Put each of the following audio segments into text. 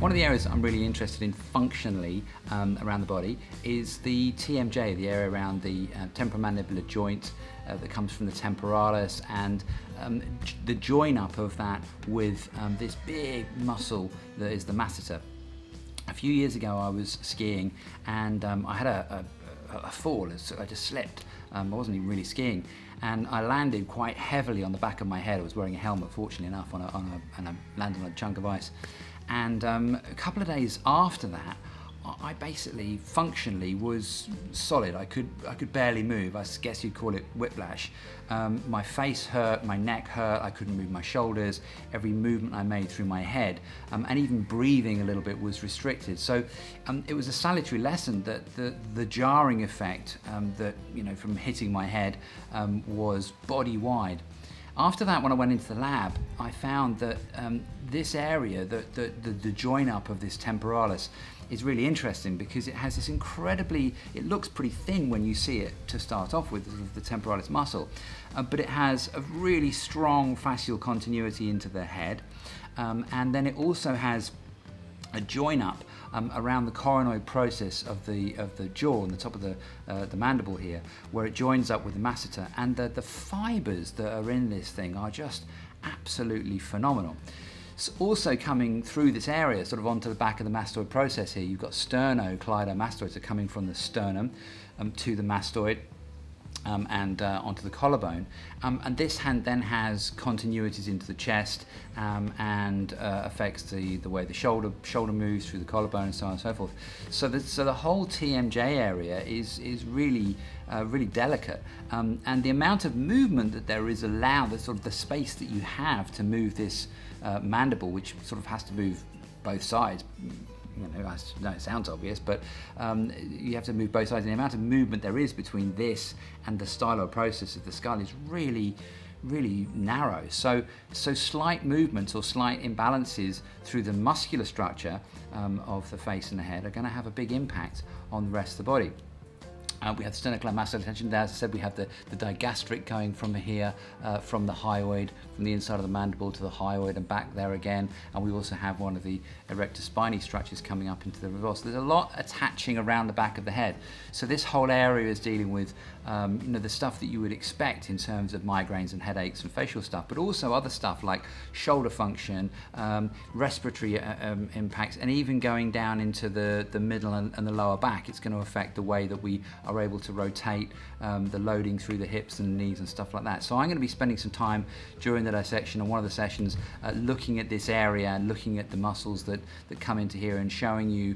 One of the areas that I'm really interested in functionally around the body is the TMJ, the area around the temporomandibular joint that comes from the temporalis, and the join up of that with this big muscle that is the masseter. A few years ago I was skiing and I had a fall. I just slipped. I wasn't even really skiing, and I landed quite heavily on the back of my head. I was wearing a helmet, fortunately enough, and I landed on a chunk of ice. And a couple of days after that, I basically functionally was solid. I could barely move. I guess you'd call it whiplash. My face hurt, my neck hurt, I couldn't move my shoulders. Every movement I made through my head, and even breathing a little bit, was restricted. So it was a salutary lesson that the jarring effect that, from hitting my head was body wide. After that, when I went into the lab, I found that this area, the join up of this temporalis, is really interesting because it has this it looks pretty thin when you see it to start off with, the temporalis muscle, but it has a really strong fascial continuity into the head, and then it also has a join up around the coronoid process of the jaw and the top of the mandible here, where it joins up with the masseter, and the fibers that are in this thing are just absolutely phenomenal. So also coming through this area, sort of onto the back of the mastoid process here, you've got sternocleidomastoids are coming from the sternum to the mastoid, and onto the collarbone, and this then has continuities into the chest, and affects the way the shoulder moves through the collarbone, and so on and so forth. So the whole TMJ area is really delicate, and the amount of movement that there is allowed, the space that you have to move this mandible, which sort of has to move both sides. I know it sounds obvious, but you have to move both sides, and the amount of movement there is between this and the styloid process of the skull is really narrow. So slight movements or slight imbalances through the muscular structure of the face and the head are going to have a big impact on the rest of the body. We have the sternocleidomastoid tension there. As I said, we have the digastric going from here, from the hyoid, from the inside of the mandible to the hyoid and back there again. And we also have one of the erector spinae structures coming up into the reverse. There's a lot attaching around the back of the head. So this whole area is dealing with the stuff that you would expect in terms of migraines and headaches and facial stuff, but also other stuff like shoulder function, respiratory impacts, and even going down into the middle and the lower back. It's going to affect the way that we are able to rotate, the loading through the hips and knees and stuff like that. So I'm going to be spending some time during the dissection and one of the sessions looking at this area and looking at the muscles that come into here, and showing you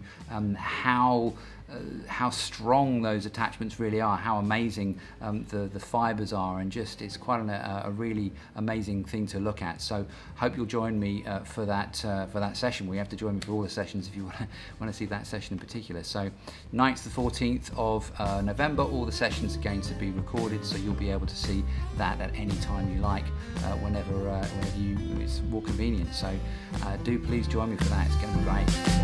how strong those attachments really are, how amazing the fibers are, and just it's quite a really amazing thing to look at. So hope you'll join me for that session. We have to join me for all the sessions if you want to see that session in particular. So 9th to 14th of November, all the sessions are going to be recorded, so you'll be able to see that at any time you like, whenever it's more convenient. So do please join me for that. It's going to be great.